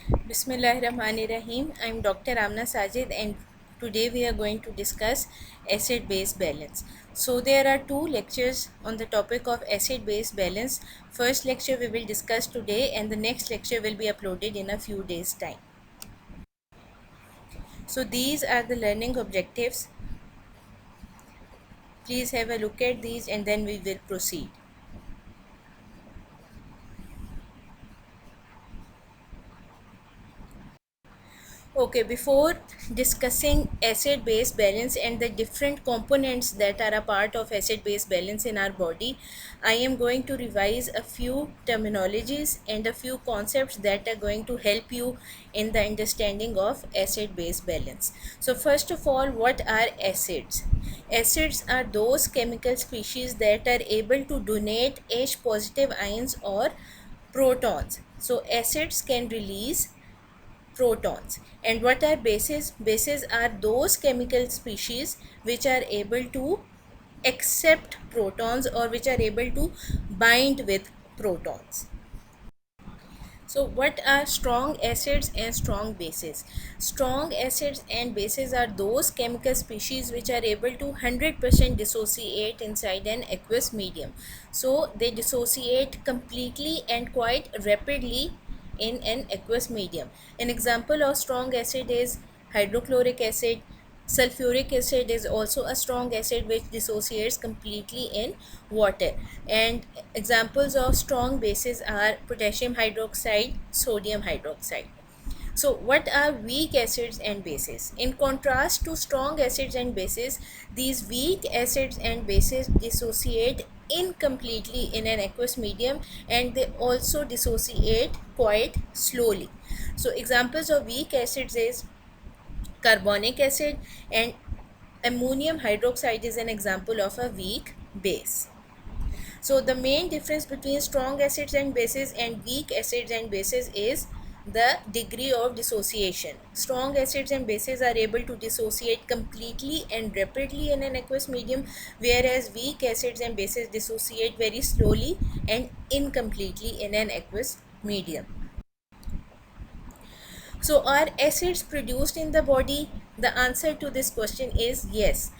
Bismillahirrahmanirrahim. I'm Dr. Amna Sajid, and today we are going to discuss acid base balance. So, there are two lectures on the topic of acid base balance. First lecture we will discuss today, and the next lecture will be uploaded in a few days' time. So, these are the learning objectives. Please have a look at these and then we will proceed. Okay, before discussing acid base balance and the different components that are a part of acid base balance in our body, I am going to revise a few terminologies and a few concepts that are going to help you in the understanding of acid base balance. So, first of all, what are acids? Acids are those chemical species that are able to donate H positive ions or protons. So, acids can release protons. And what are bases? Bases are those chemical species which are able to accept protons or which are able to bind with protons. So, what are strong acids and strong bases? Strong acids and bases are those chemical species which are able to 100% dissociate inside an aqueous medium. So, they dissociate completely and quite rapidly in an aqueous medium. An example of strong acid is hydrochloric acid. Sulfuric acid is also a strong acid which dissociates completely in water. And examples of strong bases are potassium hydroxide, sodium hydroxide. So, what are weak acids and bases? In contrast to strong acids and bases, these weak acids and bases dissociate incompletely in an aqueous medium, and they also dissociate quite slowly. So, examples of weak acids is carbonic acid, and ammonium hydroxide is an example of a weak base. So the main difference between strong acids and bases and weak acids and bases is the degree of dissociation. Strong acids and bases are able to dissociate completely and rapidly in an aqueous medium, whereas weak acids and bases dissociate very slowly and incompletely in an aqueous medium. So, are acids produced in the body? The answer to this question is yes.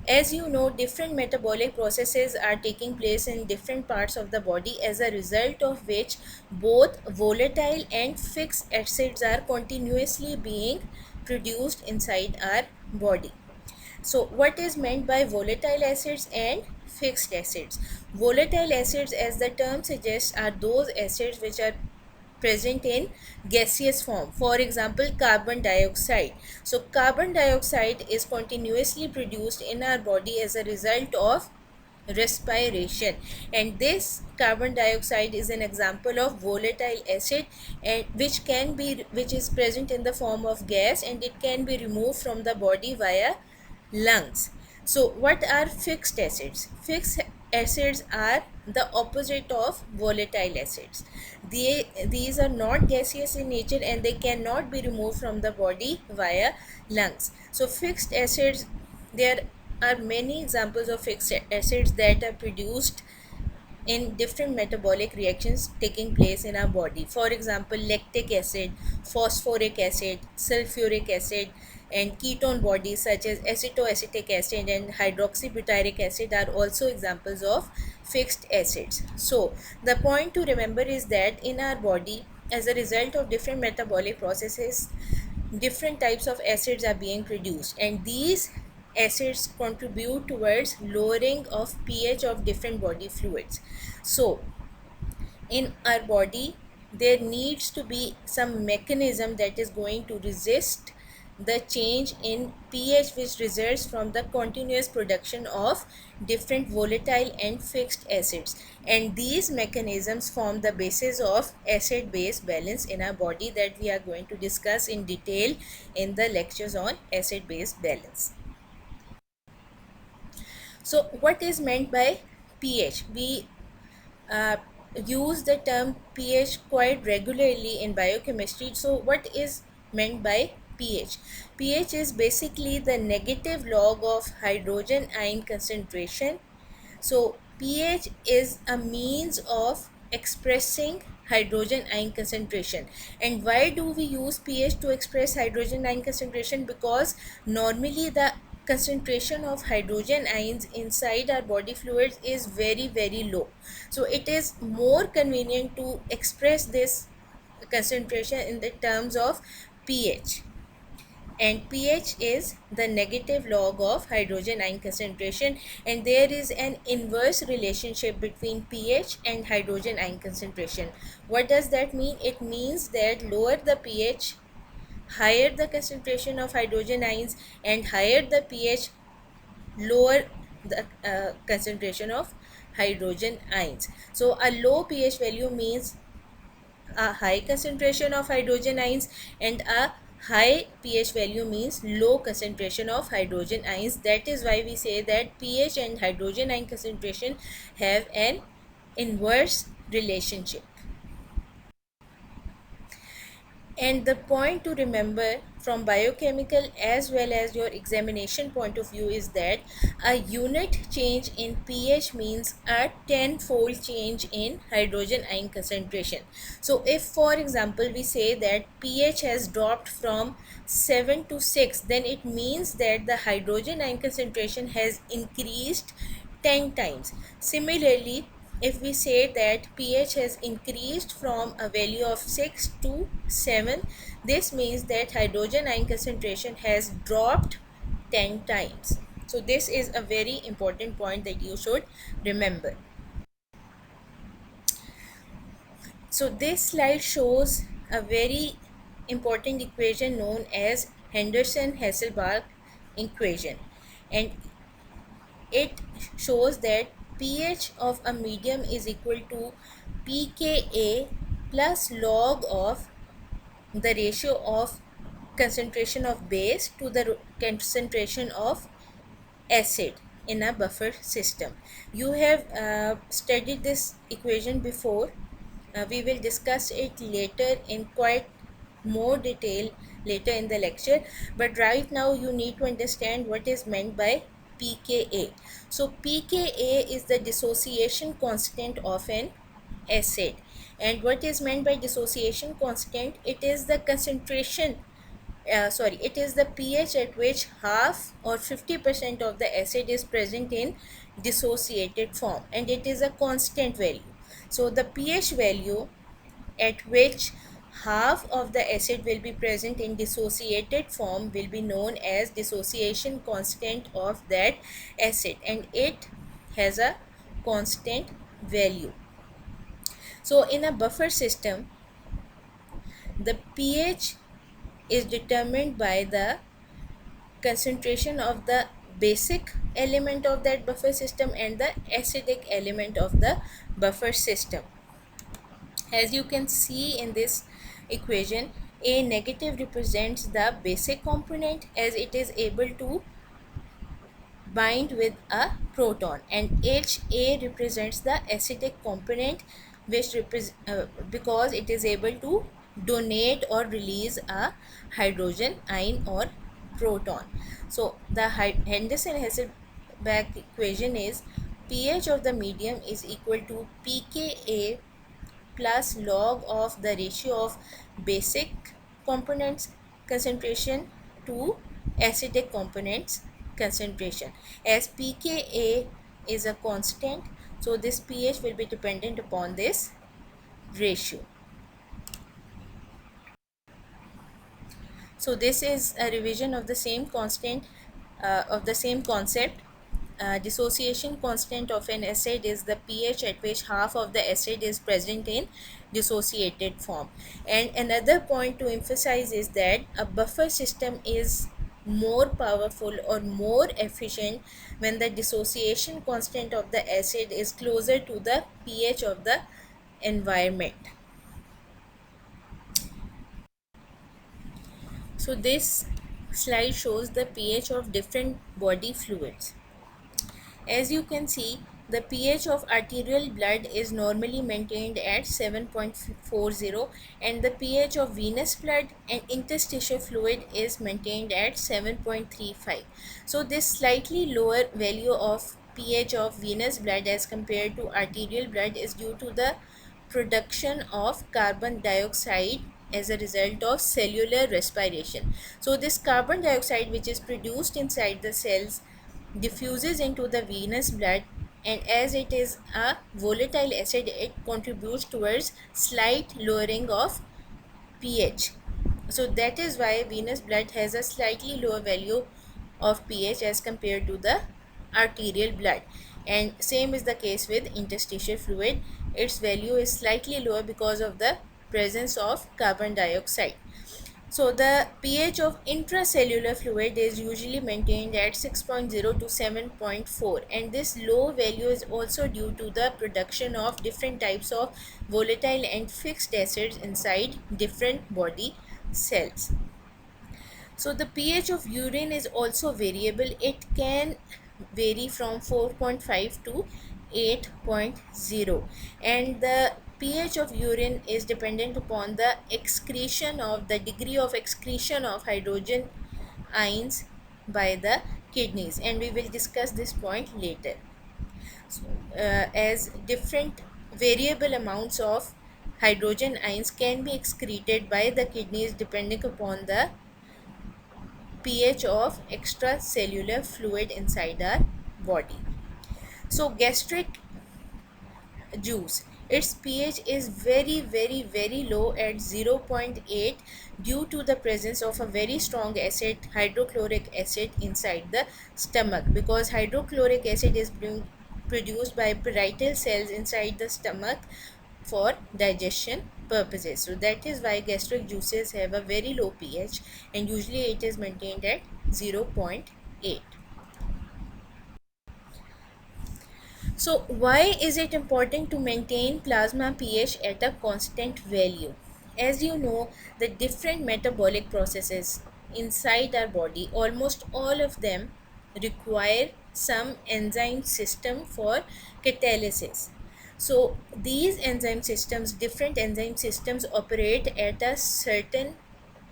As you know, different metabolic processes are taking place in different parts of the body, as a result of which both volatile and fixed acids are continuously being produced inside our body. So, what is meant by volatile acids and fixed acids? Volatile acids, as the term suggests, are those acids which are present in gaseous form. For example, carbon dioxide. So, carbon dioxide is continuously produced in our body as a result of respiration, and this carbon dioxide is an example of volatile acid, and which is present in the form of gas, and it can be removed from the body via lungs. So, what are fixed acids? Fixed acids are the opposite of volatile acids. These are not gaseous in nature and they cannot be removed from the body via lungs. So, fixed acids, there are many examples of fixed acids that are produced in different metabolic reactions taking place in our body. For example, lactic acid, phosphoric acid, sulfuric acid, and ketone bodies such as acetoacetic acid and hydroxybutyric acid are also examples of fixed acids. So, the point to remember is that in our body, as a result of different metabolic processes, different types of acids are being produced, and these acids contribute towards lowering of pH of different body fluids. So, in our body, there needs to be some mechanism that is going to resist the change in pH which results from the continuous production of different volatile and fixed acids, and these mechanisms form the basis of acid base balance in our body that we are going to discuss in detail in the lectures on acid base balance. So, what is meant by pH? We uh, use the term pH quite regularly in biochemistry. So, what is meant by pH? pH is basically the negative log of hydrogen ion concentration. So, pH is a means of expressing hydrogen ion concentration. And why do we use pH to express hydrogen ion concentration? Because normally the concentration of hydrogen ions inside our body fluids is very low, so it is more convenient to express this concentration in the terms of pH. And pH is the negative log of hydrogen ion concentration, and there is an inverse relationship between pH and hydrogen ion concentration. What does that mean? It means that lower the pH, higher the concentration of hydrogen ions, and higher the pH, lower the concentration of hydrogen ions. So a low pH value means a high concentration of hydrogen ions, and a high pH value means low concentration of hydrogen ions. That is why we say that pH and hydrogen ion concentration have an inverse relationship. And the point to remember from biochemical as well as your examination point of view is that a unit change in pH means a tenfold change in hydrogen ion concentration. So if for example we say that pH has dropped from 7 to 6, then it means that the hydrogen ion concentration has increased 10 times. Similarly, if we say that pH has increased from a value of 6 to 7, this means that hydrogen ion concentration has dropped 10 times. So this is a very important point that you should remember. So this slide shows a very important equation known as Henderson-Hasselbalch equation, and it shows that pH of a medium is equal to pKa plus log of the ratio of concentration of base to the concentration of acid in a buffer system. You have studied this equation before. We will discuss it later in quite more detail later in the lecture, but right now you need to understand what is meant by pKa. So pKa is the dissociation constant of an acid, and what is meant by dissociation constant? It is the concentration, it is the pH at which half or 50% of the acid is present in dissociated form, and it is a constant value. So the pH value at which half of the acid will be present in dissociated form will be known as dissociation constant of that acid, and it has a constant value. So in a buffer system, the pH is determined by the concentration of the basic element of that buffer system and the acidic element of the buffer system. As you can see in this equation, A negative represents the basic component as it is able to bind with a proton, and HA represents the acidic component which because it is able to donate or release a hydrogen ion or proton. So the Henderson-Hasselbalch equation is pH of the medium is equal to pKa plus log of the ratio of basic components concentration to acidic components concentration. As pKa is a constant, so this pH will be dependent upon this ratio. So this is a revision of the same constant of the same concept. Dissociation constant of an acid is the pH at which half of the acid is present in dissociated form. And another point to emphasize is that a buffer system is more powerful or more efficient when the dissociation constant of the acid is closer to the pH of the environment. So this slide shows the pH of different body fluids. As you can see, the pH of arterial blood is normally maintained at 7.40, and the pH of venous blood and interstitial fluid is maintained at 7.35. So this slightly lower value of pH of venous blood as compared to arterial blood is due to the production of carbon dioxide as a result of cellular respiration. So this carbon dioxide which is produced inside the cells diffuses into the venous blood, and as it is a volatile acid, it contributes towards slight lowering of pH. So that is why venous blood has a slightly lower value of pH as compared to the arterial blood. And same is the case with interstitial fluid. Its value is slightly lower because of the presence of carbon dioxide. So the pH of intracellular fluid is usually maintained at 6.0 to 7.4, and this low value is also due to the production of different types of volatile and fixed acids inside different body cells. So the pH of urine is also variable. It can vary from 4.5 to 8.0, and the pH of urine is dependent upon the excretion of the degree of excretion of hydrogen ions by the kidneys, and we will discuss this point later. So, as different variable amounts of hydrogen ions can be excreted by the kidneys depending upon the pH of extracellular fluid inside our body. So gastric juice, its pH is very low at 0.8 due to the presence of a very strong acid, hydrochloric acid, inside the stomach, because hydrochloric acid is being produced by parietal cells inside the stomach for digestion purposes. So that is why gastric juices have a very low pH, and usually it is maintained at 0.8. So why is it important to maintain plasma pH at a constant value? As you know, the different metabolic processes inside our body, almost all of them require some enzyme system for catalysis. So these enzyme systems, different enzyme systems, operate at a certain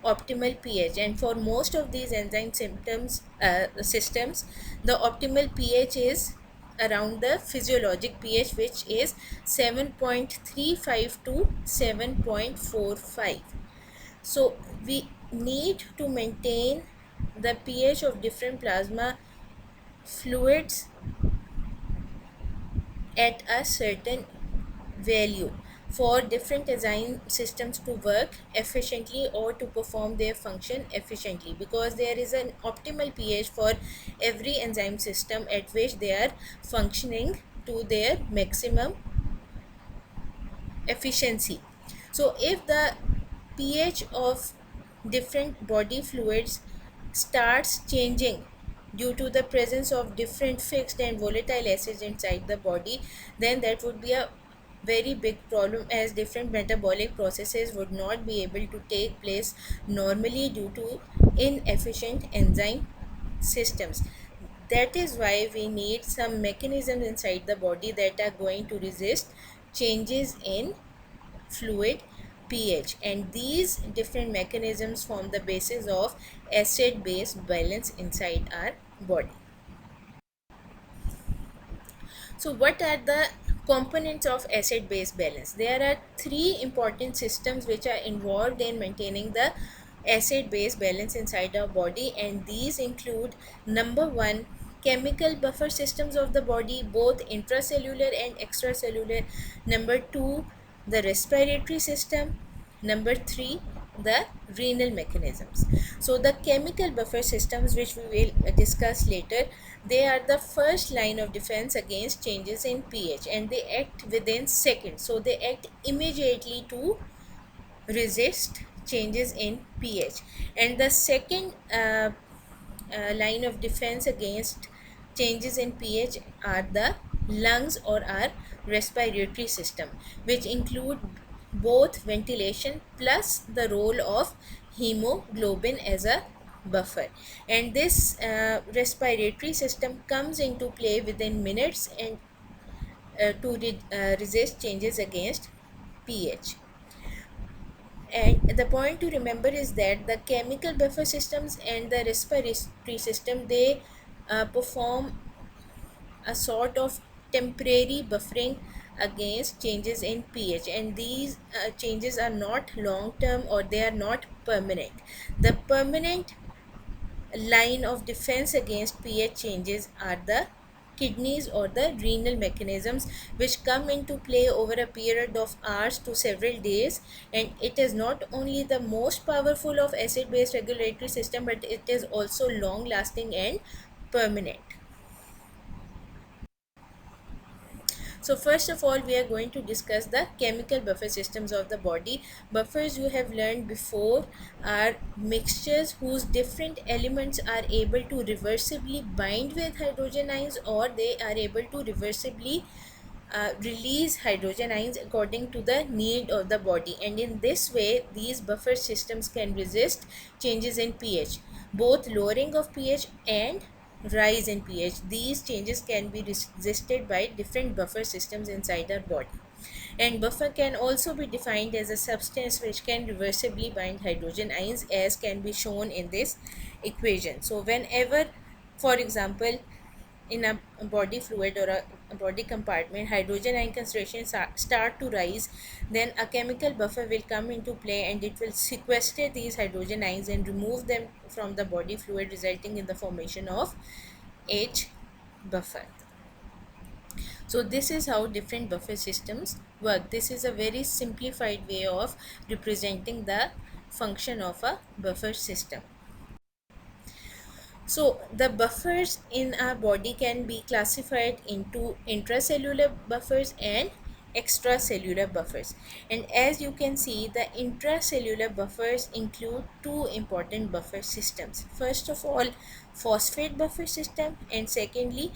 optimal pH, and for most of these enzyme systems, the optimal pH is around the physiologic pH, which is 7.35 to 7.45. So we need to maintain the pH of different plasma fluids at a certain value for different enzyme systems to work efficiently or to perform their function efficiently, because there is an optimal pH for every enzyme system at which they are functioning to their maximum efficiency. So if the pH of different body fluids starts changing due to the presence of different fixed and volatile acids inside the body, then that would be a very big problem, as different metabolic processes would not be able to take place normally due to inefficient enzyme systems. That is why we need some mechanisms inside the body that are going to resist changes in fluid pH, and these different mechanisms form the basis of acid base balance inside our body. So what are the components of acid base balance? There are three important systems which are involved in maintaining the acid base balance inside our body, and these include: number one, chemical buffer systems of the body, both intracellular and extracellular; number two, the respiratory system; number three, the renal mechanisms. So the chemical buffer systems, which we will discuss later, they are the first line of defense against changes in pH, and they act within seconds. So they act immediately to resist changes in pH. And the second line of defense against changes in pH are the lungs or our respiratory system, which include both ventilation plus the role of hemoglobin as a buffer. And this respiratory system comes into play within minutes and to resist changes against pH. And the point to remember is that the chemical buffer systems and the respiratory system, they perform a sort of temporary buffering against changes in pH, and these changes are not long term or they are not permanent. The permanent line of defense against pH changes are the kidneys or the renal mechanisms, which come into play over a period of hours to several days. And it is not only the most powerful of acid based regulatory system, but it is also long lasting and permanent. So first of all, we are going to discuss the chemical buffer systems of the body. Buffers, you have learned before, are mixtures whose different elements are able to reversibly bind with hydrogen ions, or they are able to reversibly release hydrogen ions according to the need of the body. And in this way, these buffer systems can resist changes in pH, both lowering of pH and rise in pH. These changes can be resisted by different buffer systems inside our body. And buffer can also be defined as a substance which can reversibly bind hydrogen ions, as can be shown in this equation. So whenever, for example, in a body fluid or a body compartment, hydrogen ion concentrations start to rise, then a chemical buffer will come into play and it will sequester these hydrogen ions and remove them from the body fluid, resulting in the formation of H buffer. So this is how different buffer systems work. This is a very simplified way of representing the function of a buffer system. So the buffers in our body can be classified into intracellular buffers and extracellular buffers. And as you can see, the intracellular buffers include two important buffer systems. First of all, phosphate buffer system, and secondly,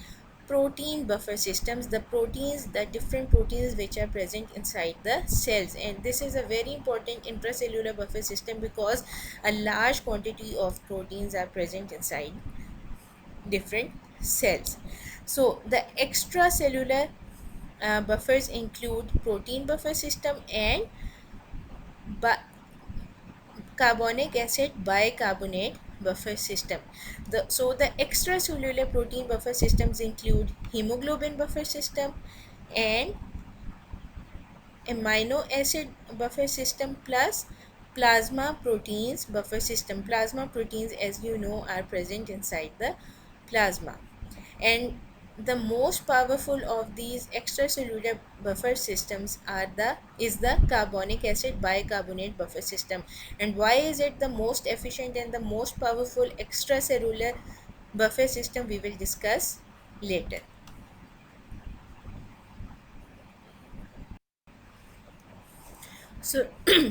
protein buffer systems. The proteins, the different proteins which are present inside the cells, and this is a very important intracellular buffer system because a large quantity of proteins are present inside different cells. So the extracellular buffers include protein buffer system and carbonic acid bicarbonate buffer system. The extracellular protein buffer systems include hemoglobin buffer system and amino acid buffer system, plus plasma proteins buffer system. Plasma proteins, as you know, are present inside the plasma. And the most powerful of these extracellular buffer systems is the carbonic acid bicarbonate buffer system. And why is it the most efficient and the most powerful extracellular buffer system, we will discuss later. So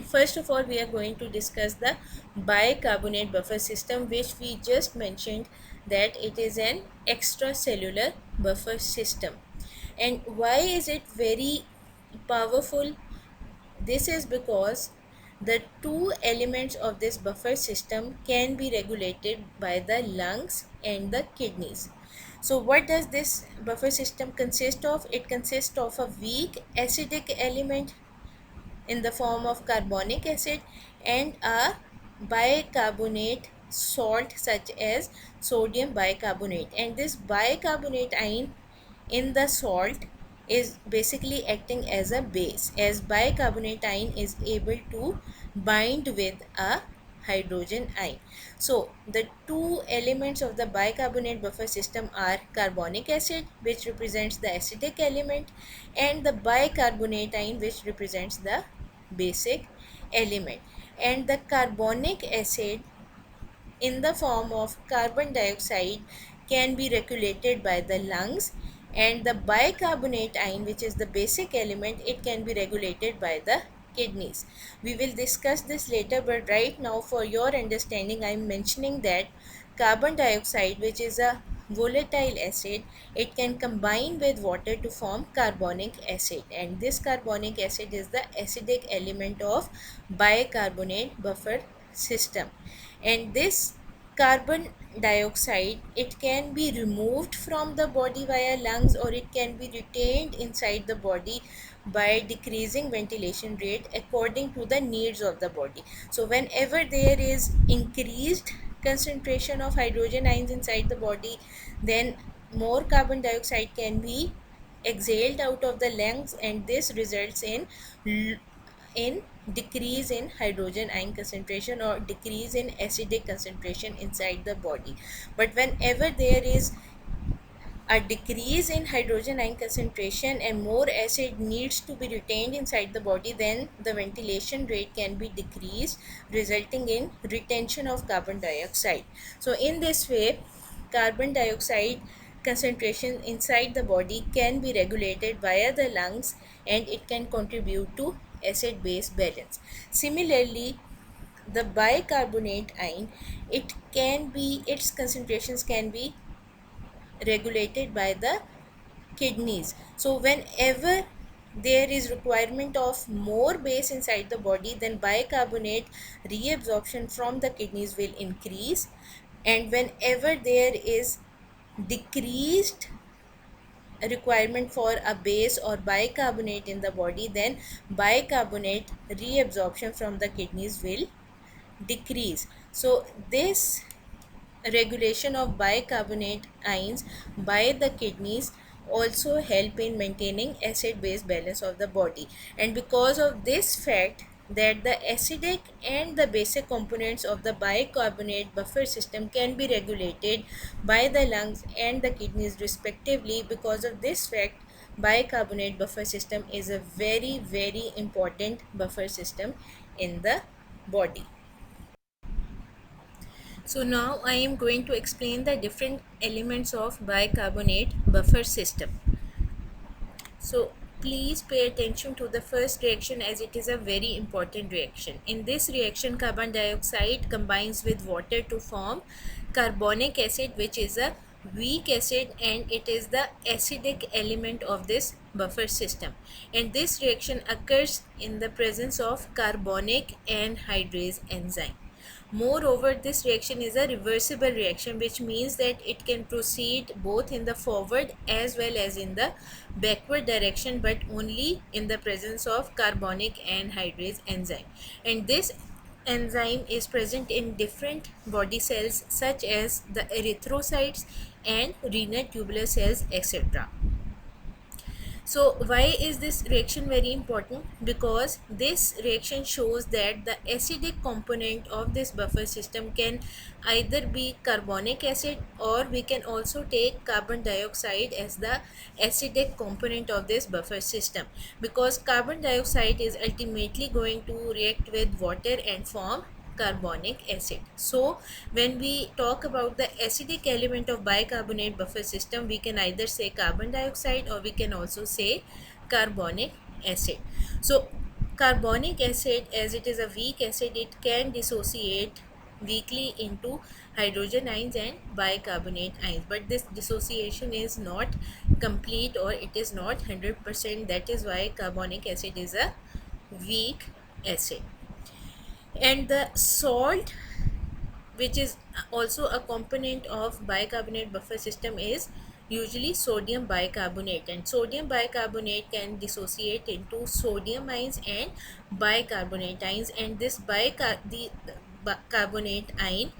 first of all, we are going to discuss the bicarbonate buffer system, which we just mentioned that it is an extracellular buffer system. And why is it very powerful? This is because the two elements of this buffer system can be regulated by the lungs and the kidneys. So what does this buffer system consist of? It consists of a weak acidic element in the form of carbonic acid and a bicarbonate salt such as sodium bicarbonate. And this bicarbonate ion in the salt is basically acting as a base, as bicarbonate ion is able to bind with a hydrogen ion. So the two elements of the bicarbonate buffer system are carbonic acid, which represents the acidic element, and the bicarbonate ion, which represents the basic element. And the carbonic acid in the form of carbon dioxide can be regulated by the lungs, and the bicarbonate ion, which is the basic element, it can be regulated by the kidneys. We will discuss this later, but right now for your understanding I am mentioning that carbon dioxide, which is a volatile acid, it can combine with water to form carbonic acid, and this carbonic acid is the acidic element of bicarbonate buffer system. And this carbon dioxide, it can be removed from the body via lungs, or it can be retained inside the body by decreasing ventilation rate according to the needs of the body. So whenever there is increased concentration of hydrogen ions inside the body, then more carbon dioxide can be exhaled out of the lungs, and this results in decrease in hydrogen ion concentration or decrease in acidic concentration inside the body. But whenever there is a decrease in hydrogen ion concentration and more acid needs to be retained inside the body, then the ventilation rate can be decreased, resulting in retention of carbon dioxide. So in this way, carbon dioxide concentration inside the body can be regulated via the lungs, and it can contribute to acid base balance. Similarly, the bicarbonate ion, its concentrations can be regulated by the kidneys. So whenever there is requirement of more base inside the body, then bicarbonate reabsorption from the kidneys will increase, and whenever there is decreased requirement for a base or bicarbonate in the body, then bicarbonate reabsorption from the kidneys will decrease. So this regulation of bicarbonate ions by the kidneys also help in maintaining acid base balance of the body. And because of this fact that the acidic and the basic components of the bicarbonate buffer system can be regulated by the lungs and the kidneys respectively, because of this fact bicarbonate buffer system is a very important buffer system in the body. So now I am going to explain the different elements of bicarbonate buffer system. So please pay attention to the first reaction, as it is a very important reaction. In this reaction, carbon dioxide combines with water to form carbonic acid, which is a weak acid, and it is the acidic element of this buffer system. And this reaction occurs in the presence of carbonic anhydrase enzyme. Moreover, this reaction is a reversible reaction, which means that it can proceed both in the forward as well as in the backward direction, but only in the presence of carbonic anhydrase enzyme. And this enzyme is present in different body cells such as the erythrocytes and renal tubular cells, etc. So why is this reaction very important? Because this reaction shows that the acidic component of this buffer system can either be carbonic acid, or we can also take carbon dioxide as the acidic component of this buffer system, because carbon dioxide is ultimately going to react with water and form carbonic acid. So when we talk about the acidic element of bicarbonate buffer system, we can either say carbon dioxide or we can also say carbonic acid. So carbonic acid, as it is a weak acid, it can dissociate weakly into hydrogen ions and bicarbonate ions, but this dissociation is not complete, or it is not 100%. That is why carbonic acid is a weak acid. And the salt, which is also a component of bicarbonate buffer system, is usually sodium bicarbonate, and sodium bicarbonate can dissociate into sodium ions and bicarbonate ions, and this carbonate ion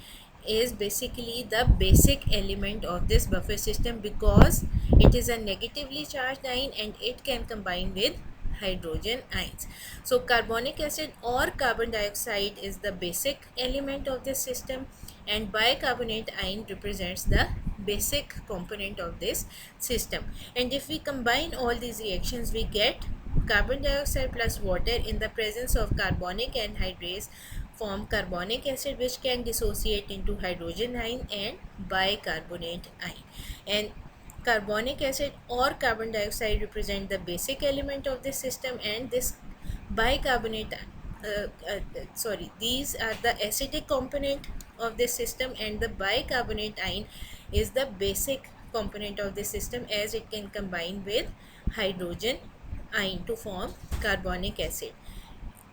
is basically the basic element of this buffer system, because it is a negatively charged ion and it can combine with hydrogen ions. So carbonic acid or carbon dioxide is the basic element of this system, and bicarbonate ion represents the basic component of this system. And if we combine all these reactions, we get carbon dioxide plus water in the presence of carbonic anhydrase form carbonic acid, which can dissociate into hydrogen ion and bicarbonate ion. And carbonic acid or carbon dioxide represent the basic element of this system, and this bicarbonate these are the acidic component of this system, and the bicarbonate ion is the basic component of this system, as it can combine with hydrogen ion to form carbonic acid.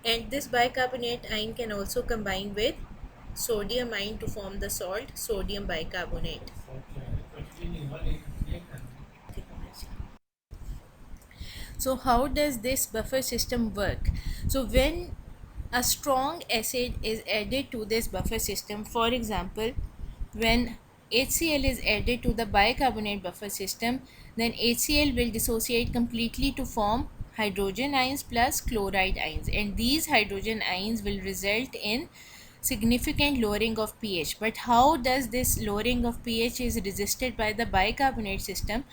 And this bicarbonate ion can also combine with sodium ion to form the salt sodium bicarbonate. So how does this buffer system work? So when a strong acid is added to this buffer system, for example, when HCl is added to the bicarbonate buffer system, then HCl will dissociate completely to form hydrogen ions plus chloride ions, and these hydrogen ions will result in significant lowering of pH. But how does this lowering of pH is resisted by the bicarbonate system?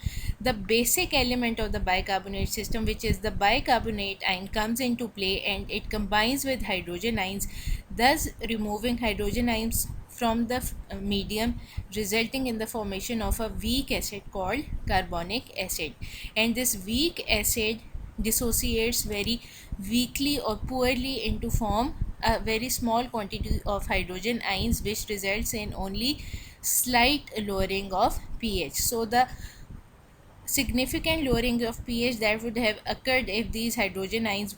The basic element of the bicarbonate system, which is the bicarbonate ion, comes into play and it combines with hydrogen ions, thus removing hydrogen ions from the medium, resulting in the formation of a weak acid called carbonic acid. And this weak acid dissociates very weakly or poorly into form a very small quantity of hydrogen ions, which results in only slight lowering of pH. So the significant lowering of pH that would have occurred if these hydrogen ions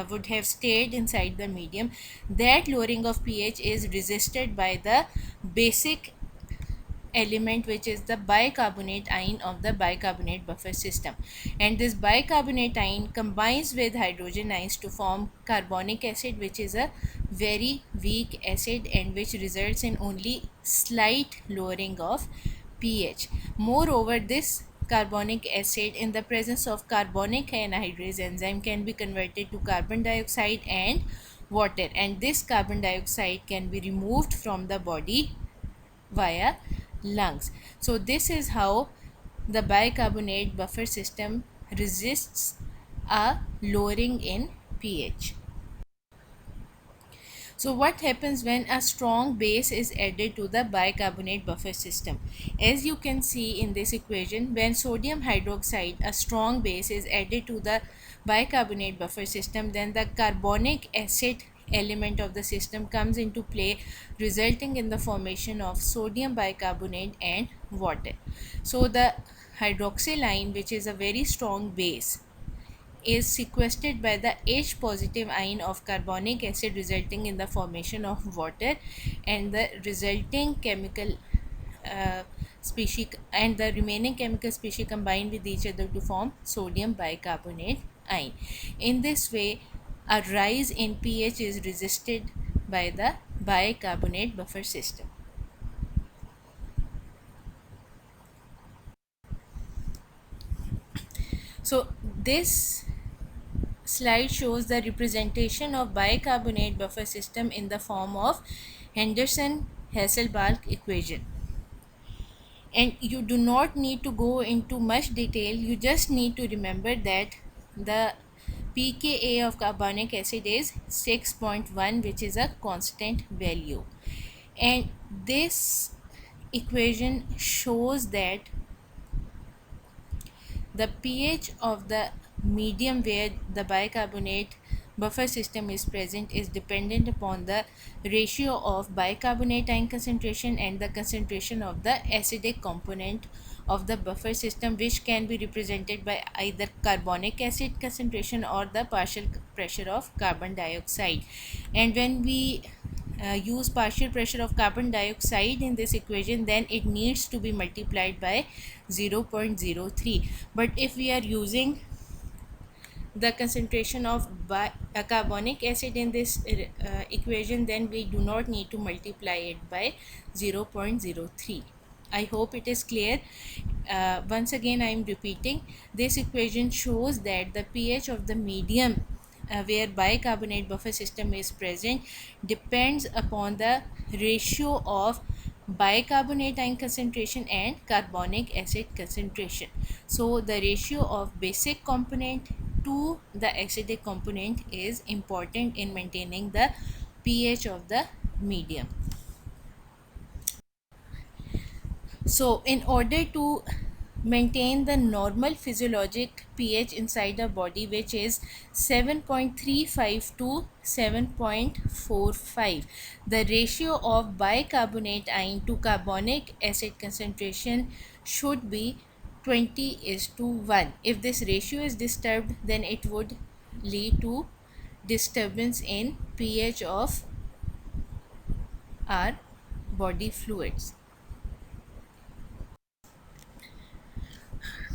would have stayed inside the medium, that lowering of pH is resisted by the basic element, which is the bicarbonate ion of the bicarbonate buffer system. And this bicarbonate ion combines with hydrogen ions to form carbonic acid, which is a very weak acid and which results in only slight lowering of pH. Moreover, this carbonic acid in the presence of carbonic anhydrase enzyme can be converted to carbon dioxide and water, and this carbon dioxide can be removed from the body via lungs. So this is how the bicarbonate buffer system resists a lowering in pH. So what happens when a strong base is added to the bicarbonate buffer system? As you can see in this equation, when sodium hydroxide, a strong base, is added to the bicarbonate buffer system, then the carbonic acid element of the system comes into play, resulting in the formation of sodium bicarbonate and water. So the hydroxyl ion, which is a very strong base, is sequestered by the H positive ion of carbonic acid, resulting in the formation of water, and the resulting chemical species and the remaining chemical species combine with each other to form sodium bicarbonate ion. In this way, a rise in pH is resisted by the bicarbonate buffer system. So this slide shows the representation of bicarbonate buffer system in the form of Henderson-Hasselbalch equation. And you do not need to go into much detail, you just need to remember that the pKa of carbonic acid is 6.1, which is a constant value. And this equation shows that the pH of the medium where the bicarbonate buffer system is present is dependent upon the ratio of bicarbonate ion concentration and the concentration of the acidic component of the buffer system, which can be represented by either carbonic acid concentration or the partial pressure of carbon dioxide. And when we use partial pressure of carbon dioxide in this equation, then it needs to be multiplied by 0.03. But if we are using the concentration of carbonic acid in this equation, then we do not need to multiply it by 0.03. I hope it is clear. Once again I am repeating, this equation shows that the pH of the medium where bicarbonate buffer system is present depends upon the ratio of bicarbonate ion concentration and carbonic acid concentration. So the ratio of basic component to the acidic component is important in maintaining the pH of the medium. So in order to maintain the normal physiologic pH inside the body, which is 7.35 to 7.45, the ratio of bicarbonate ion to carbonic acid concentration should be 20:1. If this ratio is disturbed, then it would lead to disturbance in pH of our body fluids.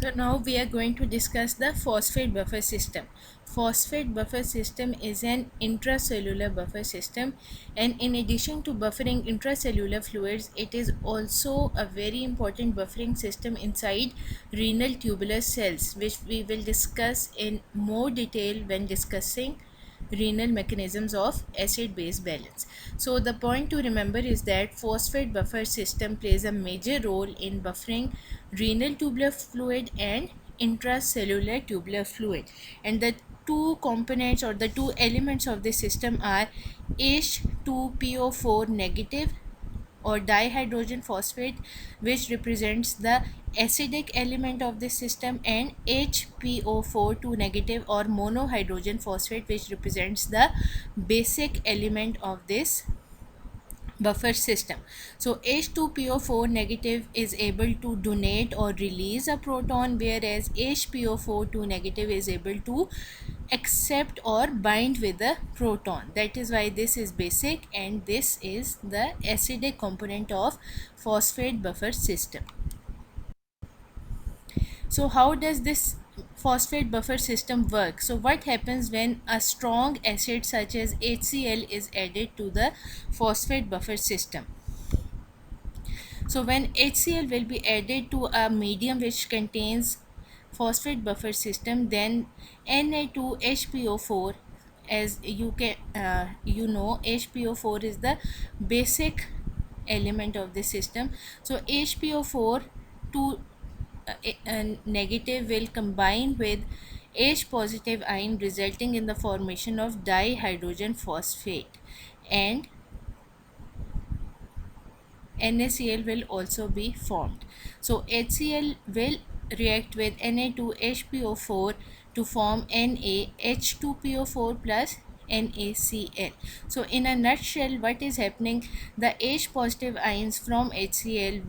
So now we are going to discuss the phosphate buffer system. Phosphate buffer system is an intracellular buffer system, and in addition to buffering intracellular fluids, it is also a very important buffering system inside renal tubular cells, which we will discuss in more detail when discussing renal mechanisms of acid base balance. So the point to remember is that phosphate buffer system plays a major role in buffering renal tubular fluid and intracellular tubular fluid, and the two components or the two elements of this system are H2PO4 negative or dihydrogen phosphate, which represents the acidic element of this system, and HPO4 2 negative or monohydrogen phosphate, which represents the basic element of this buffer system. So H2PO4 negative is able to donate or release a proton, whereas HPO4 2 negative is able to accept or bind with the proton. That is why this is basic and this is the acidic component of phosphate buffer system. So how does this phosphate buffer system work? So what happens when a strong acid such as HCl is added to the phosphate buffer system? So when HCl will be added to a medium which contains phosphate buffer system, then Na2HPO4, as you know, HPO4 is the basic element of the system. So HPO4 to negative will combine with H positive ion, resulting in the formation of dihydrogen phosphate, and NaCl will also be formed. So HCl will react with Na2HPO4 to form NaH2PO4 plus NaCl. So in a nutshell, what is happening, the H positive ions from HCl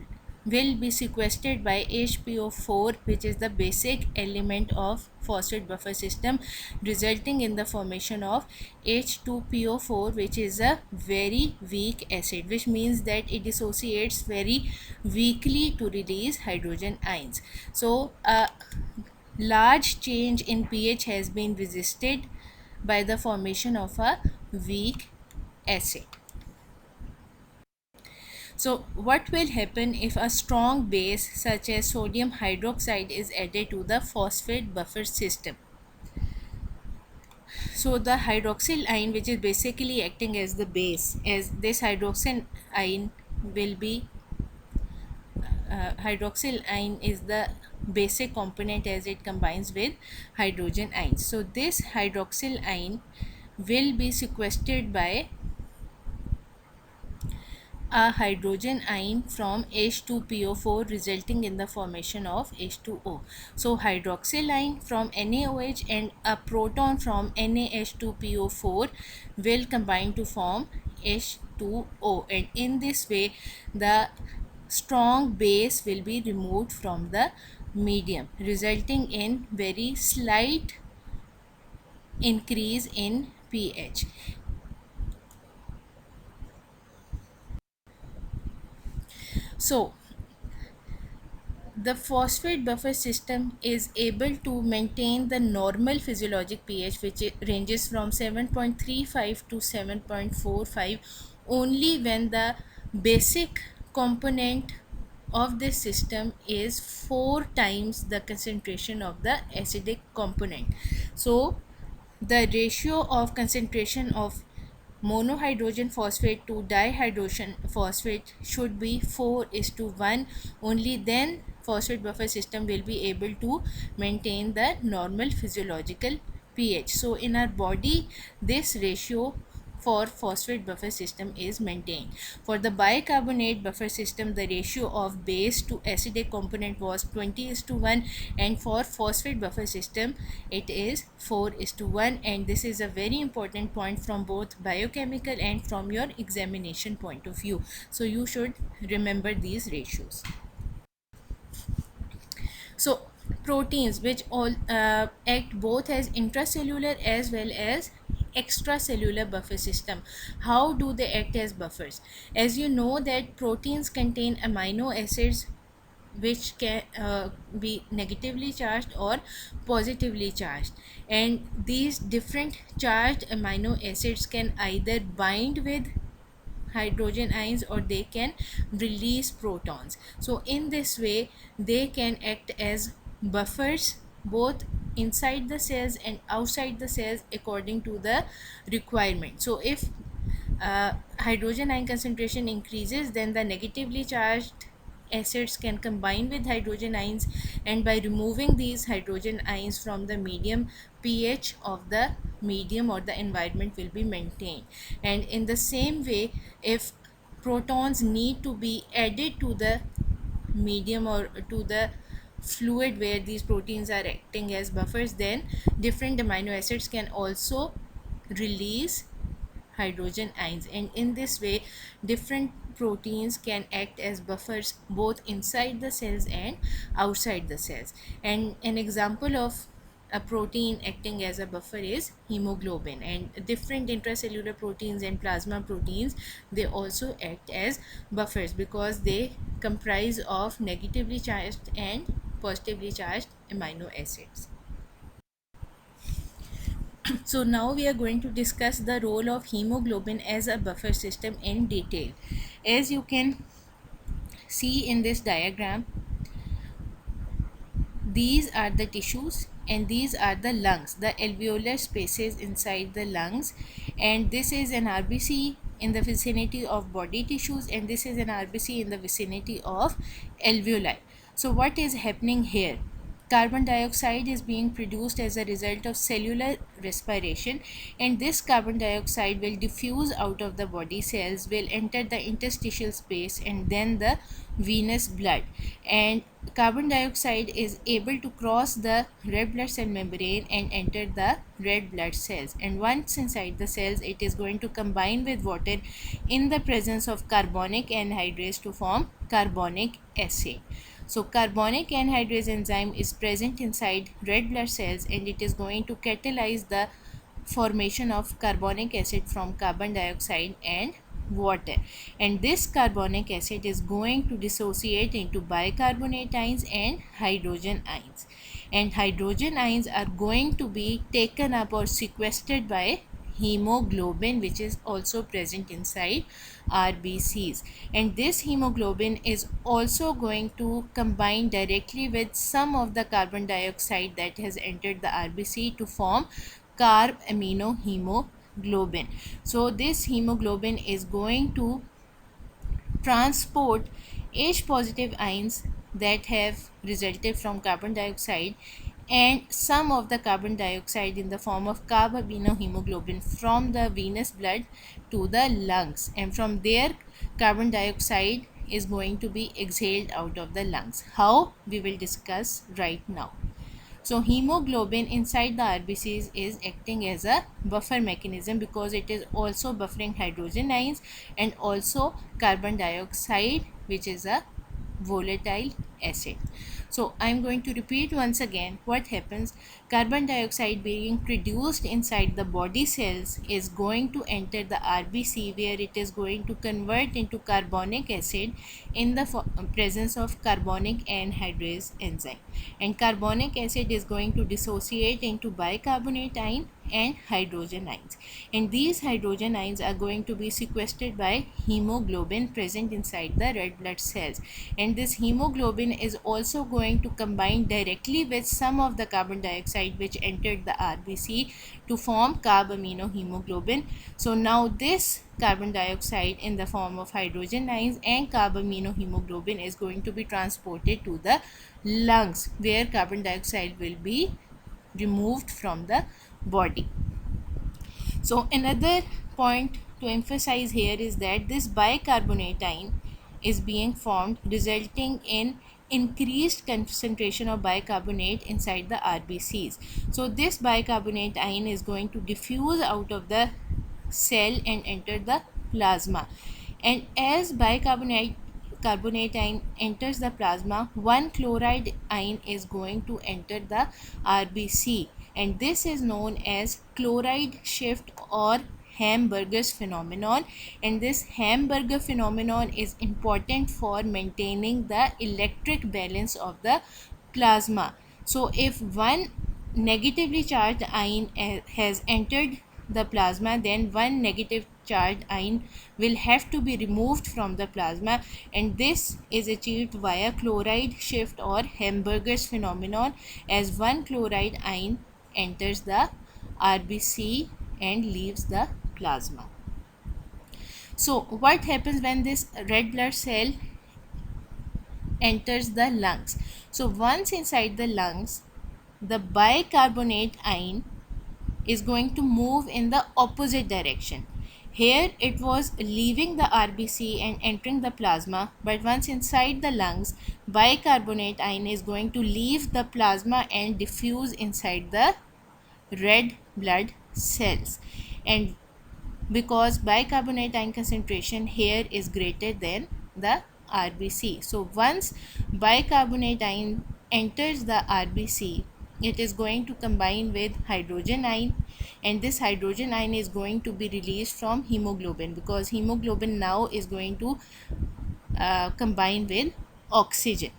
will be sequestered by HPO4, which is the basic element of phosphate buffer system, resulting in the formation of H2PO4, which is a very weak acid, which means that it dissociates very weakly to release hydrogen ions. So a large change in pH has been resisted by the formation of a weak acid. So what will happen if a strong base such as sodium hydroxide is added to the phosphate buffer system? So the hydroxyl ion, which is basically acting as the base, as this hydroxyl ion will be hydroxyl ion is the basic component as it combines with hydrogen ions. So this hydroxyl ion will be sequestered by a hydrogen ion from H2PO4, resulting in the formation of H2O. So hydroxyl ion from NaOH and a proton from NaH2PO4 will combine to form H2O, and in this way the strong base will be removed from the medium, resulting in very slight increase in pH. So the phosphate buffer system is able to maintain the normal physiologic pH, which ranges from 7.35 to 7.45, only when the basic component of this system is 4 times the concentration of the acidic component. So the ratio of concentration of monohydrogen phosphate to dihydrogen phosphate should be 4:1. Only then phosphate buffer system will be able to maintain the normal physiological pH. So in our body, this ratio for phosphate buffer system is maintained. For the bicarbonate buffer system, the ratio of base to acidic component was 20:1, and for phosphate buffer system it is 4:1, and this is a very important point from both biochemical and from your examination point of view. So you should remember these ratios. So proteins, which all act both as intracellular as well as extracellular buffer system. How do they act as buffers? As you know that proteins contain amino acids which can be negatively charged or positively charged, and these different charged amino acids can either bind with hydrogen ions or they can release protons. So in this way they can act as buffers both inside the cells and outside the cells according to the requirement. So if hydrogen ion concentration increases, then the negatively charged acids can combine with hydrogen ions, and by removing these hydrogen ions from the medium, pH of the medium or the environment will be maintained. And in the same way, if protons need to be added to the medium or to the fluid where these proteins are acting as buffers, then different amino acids can also release hydrogen ions, and in this way different proteins can act as buffers both inside the cells and outside the cells. And an example of a protein acting as a buffer is hemoglobin, and different intracellular proteins and plasma proteins, they also act as buffers because they comprise of negatively charged and positively charged amino acids. So now we are going to discuss the role of hemoglobin as a buffer system in detail. As you can see in this diagram, these are the tissues and these are the lungs, the alveolar spaces inside the lungs, and this is an RBC in the vicinity of body tissues and this is an RBC in the vicinity of alveoli. So what is happening here? Carbon dioxide is being produced as a result of cellular respiration, and this carbon dioxide will diffuse out of the body cells, will enter the interstitial space and then the venous blood, and carbon dioxide is able to cross the red blood cell membrane and enter the red blood cells, and once inside the cells it is going to combine with water in the presence of carbonic anhydrase to form carbonic acid. So carbonic anhydrase enzyme is present inside red blood cells and it is going to catalyze the formation of carbonic acid from carbon dioxide and water, and this carbonic acid is going to dissociate into bicarbonate ions and hydrogen ions, and hydrogen ions are going to be taken up or sequestered by hemoglobin, which is also present inside RBCs, and this hemoglobin is also going to combine directly with some of the carbon dioxide that has entered the RBC to form carb amino hemoglobin. So this hemoglobin is going to transport H positive ions that have resulted from carbon dioxide and some of the carbon dioxide in the form of carb amino hemoglobin from the venous blood to the lungs, and from there carbon dioxide is going to be exhaled out of the lungs. How? We will discuss right now. So hemoglobin inside the RBCs is acting as a buffer mechanism because it is also buffering hydrogen ions and also carbon dioxide, which is a volatile acid. So I am going to repeat once again what happens. Carbon dioxide being produced inside the body cells is going to enter the RBC where it is going to convert into carbonic acid in the presence of carbonic anhydrase enzyme, and carbonic acid is going to dissociate into bicarbonate ion and hydrogen ions, and these hydrogen ions are going to be sequestered by hemoglobin present inside the red blood cells, and this hemoglobin is also going to combine directly with some of the carbon dioxide which entered the RBC to form carb amino hemoglobin. So now this carbon dioxide in the form of hydrogen ions and carb amino hemoglobin is going to be transported to the lungs where carbon dioxide will be removed from the body. So another point to emphasize here is that this bicarbonate ion is being formed resulting in increased concentration of bicarbonate inside the RBCs. So this bicarbonate ion is going to diffuse out of the cell and enter the plasma, and as carbonate ion enters the plasma, one chloride ion is going to enter the RBC, and this is known as chloride shift or Hamburger's phenomenon, and this Hamburger phenomenon is important for maintaining the electric balance of the plasma. So if one negatively charged ion has entered the plasma, then one negative charged ion will have to be removed from the plasma, and this is achieved via chloride shift or Hamburger's phenomenon, as one chloride ion enters the RBC and leaves the plasma. So what happens when this red blood cell enters the lungs? So once inside the lungs, the bicarbonate ion is going to move in the opposite direction. Here it was leaving the RBC and entering the plasma, but once inside the lungs, bicarbonate ion is going to leave the plasma and diffuse inside the red blood cells. And because bicarbonate ion concentration here is greater than the RBC. So once bicarbonate ion enters the RBC, it is going to combine with hydrogen ion, and this hydrogen ion is going to be released from hemoglobin, because hemoglobin now is going to combine with oxygen.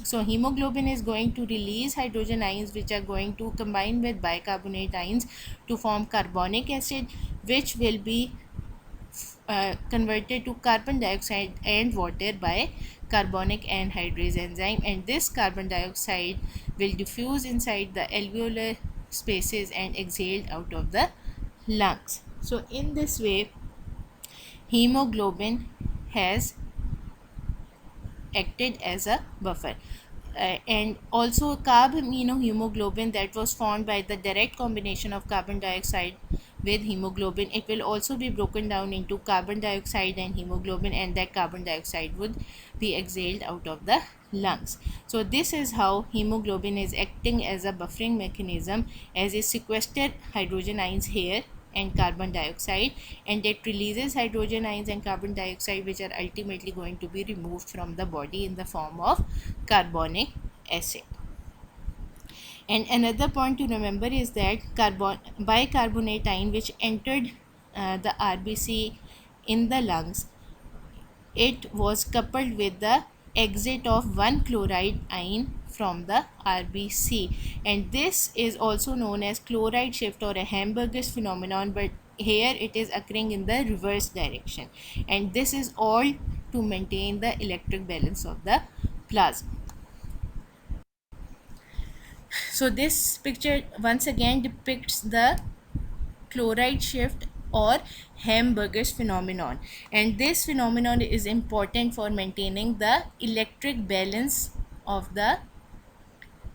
So hemoglobin is going to release hydrogen ions which are going to combine with bicarbonate ions to form carbonic acid, which will be converted to carbon dioxide and water by carbonic anhydrase enzyme, and this carbon dioxide will diffuse inside the alveolar spaces and exhaled out of the lungs. So in this way, hemoglobin has acted as a buffer. And also carbaminohemoglobin, that was formed by the direct combination of carbon dioxide with hemoglobin, it will also be broken down into carbon dioxide and hemoglobin, and that carbon dioxide would be exhaled out of the lungs. So this is how hemoglobin is acting as a buffering mechanism, as it sequesters hydrogen ions here and carbon dioxide, and it releases hydrogen ions and carbon dioxide, which are ultimately going to be removed from the body in the form of carbonic acid. And another point to remember is that bicarbonate ion which entered the RBC in the lungs, it was coupled with the exit of one chloride ion from the RBC, and this is also known as chloride shift or a Hamburger's phenomenon, but here it is occurring in the reverse direction, and this is all to maintain the electric balance of the plasma. So this picture once again depicts the chloride shift or Hamburger's phenomenon, and this phenomenon is important for maintaining the electric balance of the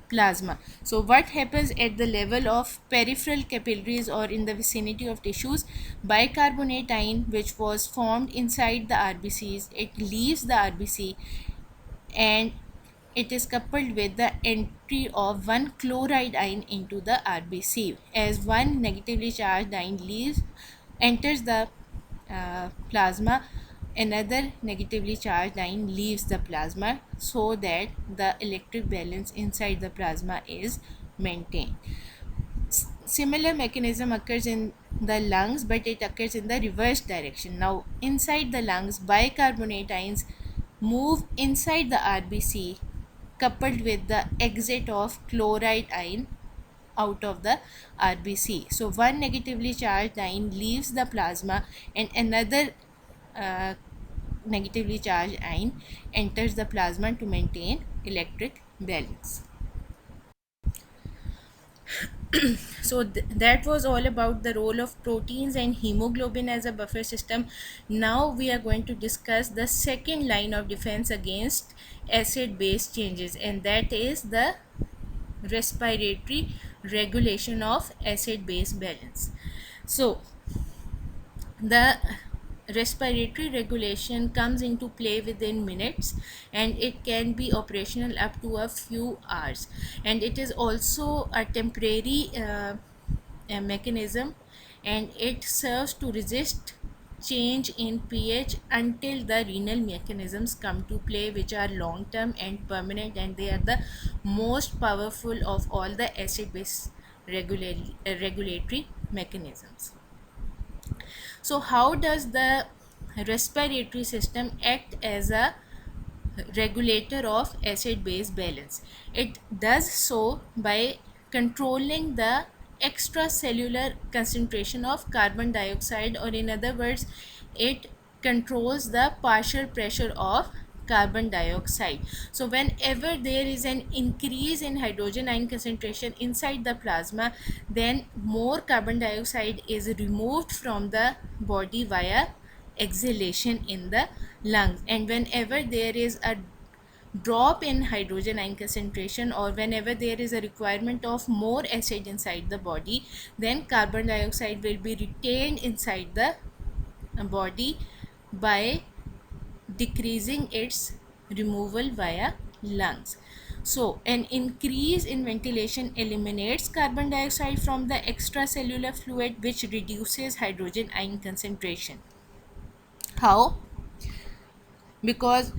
plasma. So what happens at the level of peripheral capillaries or in the vicinity of tissues? Bicarbonate ion which was formed inside the RBCs, it leaves the RBC and it is coupled with the entry of one chloride ion into the RBC, as one negatively charged ion enters the plasma, another negatively charged ion leaves the plasma, so that the electric balance inside the plasma is maintained. Similar mechanism occurs in the lungs, but it occurs in the reverse direction. Now inside the lungs, bicarbonate ions move inside the RBC coupled with the exit of chloride ion out of the RBC. So one negatively charged ion leaves the plasma and another uh, negatively charged ion enters the plasma to maintain electric balance. So that was all about the role of proteins and hemoglobin as a buffer system. Now we are going to discuss the second line of defense against acid base changes, and that is the respiratory regulation of acid base balance. So the respiratory regulation comes into play within minutes, and it can be operational up to a few hours, and it is also a temporary mechanism, and it serves to resist change in pH until the renal mechanisms come to play, which are long term and permanent, and they are the most powerful of all the acid base regulatory mechanisms. So how does the respiratory system act as a regulator of acid base balance? It does so by controlling the extracellular concentration of carbon dioxide, or in other words, it controls the partial pressure of carbon dioxide. So whenever there is an increase in hydrogen ion concentration inside the plasma, then more carbon dioxide is removed from the body via exhalation in the lungs. And whenever there is a drop in hydrogen ion concentration, or whenever there is a requirement of more acid inside the body, then carbon dioxide will be retained inside the body by decreasing its removal via lungs. So an increase in ventilation eliminates carbon dioxide from the extracellular fluid, which reduces hydrogen ion concentration. How? Because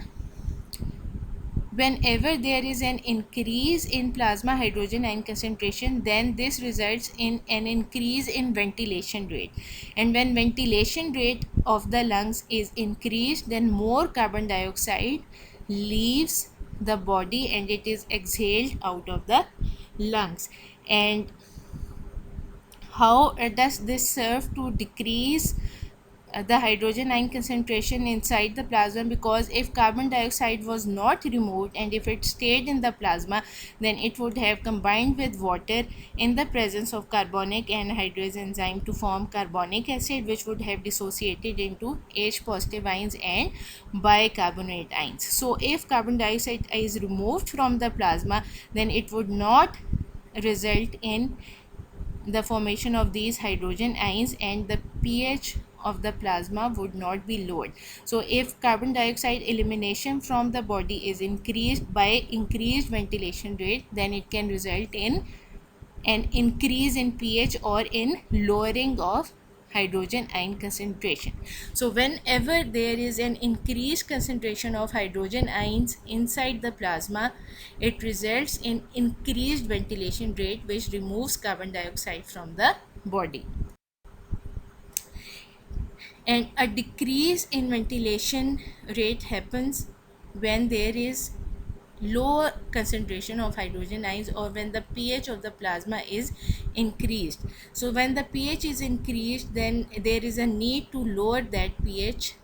whenever there is an increase in plasma hydrogen ion concentration, then this results in an increase in ventilation rate. And when ventilation rate of the lungs is increased, then more carbon dioxide leaves the body and it is exhaled out of the lungs. And how does this serve to decrease the hydrogen ion concentration inside the plasma? Because if carbon dioxide was not removed and if it stayed in the plasma, then it would have combined with water in the presence of carbonic anhydrase enzyme to form carbonic acid, which would have dissociated into H positive ions and bicarbonate ions. So if carbon dioxide is removed from the plasma, then it would not result in the formation of these hydrogen ions, and the pH of the plasma would not be lowered. So if carbon dioxide elimination from the body is increased by increased ventilation rate, then it can result in an increase in pH or in lowering of hydrogen ion concentration. So whenever there is an increased concentration of hydrogen ions inside the plasma, it results in increased ventilation rate, which removes carbon dioxide from the body. And a decrease in ventilation rate happens when there is lower concentration of hydrogen ions, or when the pH of the plasma is increased. So when the pH is increased, then there is a need to lower that pH,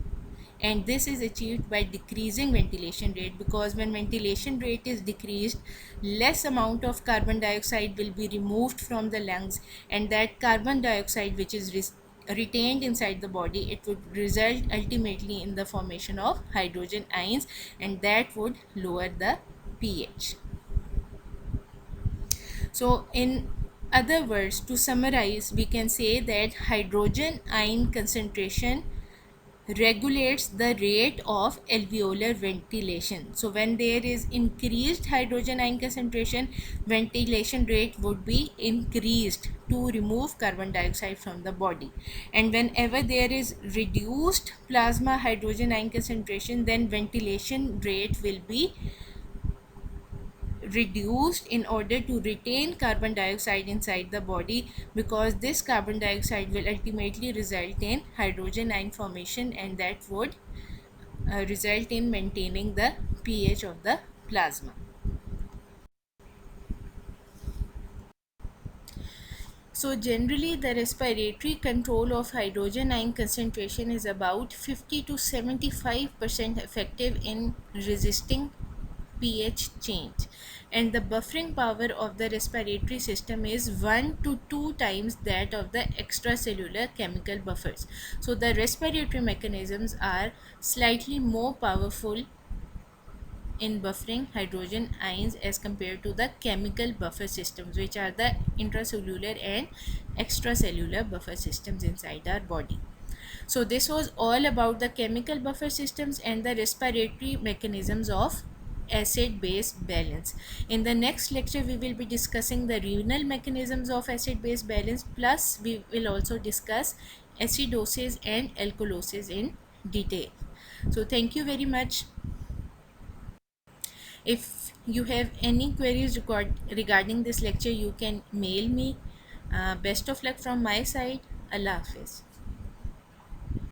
and this is achieved by decreasing ventilation rate, because when ventilation rate is decreased, less amount of carbon dioxide will be removed from the lungs, and that carbon dioxide which is retained inside the body, it would result ultimately in the formation of hydrogen ions, and that would lower the pH. So in other words, to summarize, we can say that hydrogen ion concentration regulates the rate of alveolar ventilation. So when there is increased hydrogen ion concentration, ventilation rate would be increased to remove carbon dioxide from the body. And whenever there is reduced plasma hydrogen ion concentration, then ventilation rate will be reduced in order to retain carbon dioxide inside the body, because this carbon dioxide will ultimately result in hydrogen ion formation, and that would result in maintaining the pH of the plasma. So generally the respiratory control of hydrogen ion concentration is about 50 to 75% effective in resisting pH change, and the buffering power of the respiratory system is 1 to 2 times that of the extracellular chemical buffers. So the respiratory mechanisms are slightly more powerful in buffering hydrogen ions as compared to the chemical buffer systems, which are the intracellular and extracellular buffer systems inside our body. So this was all about the chemical buffer systems and the respiratory mechanisms of acid base balance. In the next lecture we will be discussing the renal mechanisms of acid base balance, plus we will also discuss acidosis and alkalosis in detail. So thank you very much. If you have any queries regarding this lecture, you can mail me. Best of luck from my side. Allah Hafiz.